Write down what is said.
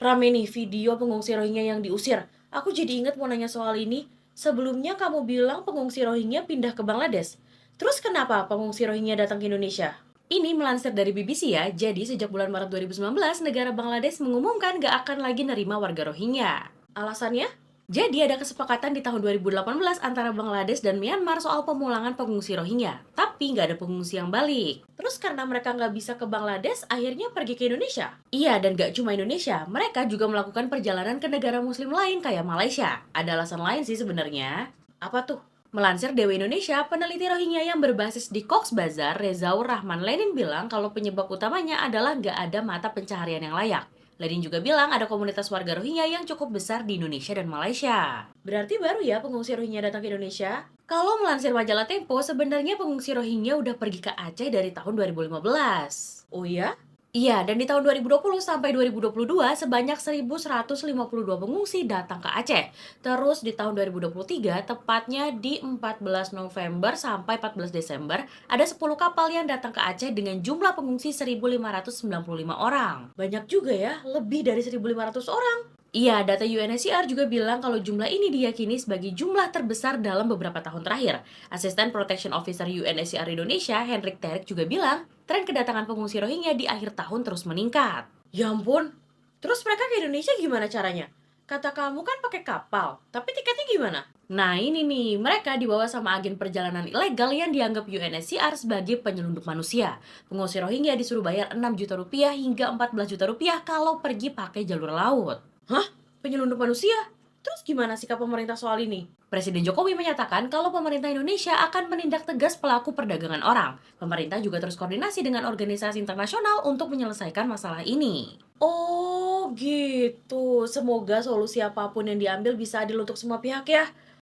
Rame nih video pengungsi Rohingya yang diusir. Aku jadi ingat mau nanya soal ini. Sebelumnya kamu bilang pengungsi Rohingya pindah ke Bangladesh. Terus kenapa pengungsi Rohingya datang ke Indonesia? Ini melansir dari BBC ya, jadi sejak bulan Maret 2019, negara Bangladesh mengumumkan gak akan lagi nerima warga Rohingya. Alasannya? Jadi ada kesepakatan di tahun 2018 antara Bangladesh dan Myanmar soal pemulangan pengungsi Rohingya. Tapi nggak ada pengungsi yang balik. Terus karena mereka nggak bisa ke Bangladesh, akhirnya pergi ke Indonesia. Iya, dan nggak cuma Indonesia, mereka juga melakukan perjalanan ke negara muslim lain kayak Malaysia. Ada alasan lain sih sebenarnya. Apa tuh? Melansir Dewa Indonesia, peneliti Rohingya yang berbasis di Cox's Bazar, Rezaur Rahman Lenin bilang kalau penyebab utamanya adalah nggak ada mata pencaharian yang layak. Lenin juga bilang ada komunitas warga Rohingya yang cukup besar di Indonesia dan Malaysia. Berarti baru ya pengungsi Rohingya datang ke Indonesia? Kalau melansir majalah Tempo, sebenarnya pengungsi Rohingya udah pergi ke Aceh dari tahun 2015. Oh ya? Iya, dan di tahun 2020 sampai 2022 sebanyak 1.152 pengungsi datang ke Aceh. Terus di tahun 2023, tepatnya di 14 November sampai 14 Desember, ada 10 kapal yang datang ke Aceh dengan jumlah pengungsi 1.595 orang. Banyak juga ya, lebih dari 1.500 orang. Iya, data UNHCR juga bilang kalau jumlah ini diyakini sebagai jumlah terbesar dalam beberapa tahun terakhir. Asisten Protection Officer UNHCR Indonesia, Hendrik Terik juga bilang, tren kedatangan pengungsi Rohingya di akhir tahun terus meningkat. Ya ampun, terus mereka ke Indonesia gimana caranya? Kata kamu kan pakai kapal, tapi tiketnya gimana? Nah ini nih, mereka dibawa sama agen perjalanan ilegal yang dianggap UNHCR sebagai penyelundup manusia. Pengungsi Rohingya disuruh bayar 6 juta rupiah hingga 14 juta rupiah kalau pergi pakai jalur laut. Hah? Penyelundup manusia? Terus gimana sikap pemerintah soal ini? Presiden Jokowi menyatakan kalau pemerintah Indonesia akan menindak tegas pelaku perdagangan orang. Pemerintah juga terus koordinasi dengan organisasi internasional untuk menyelesaikan masalah ini. Oh gitu, semoga solusi apapun yang diambil bisa adil untuk semua pihak ya.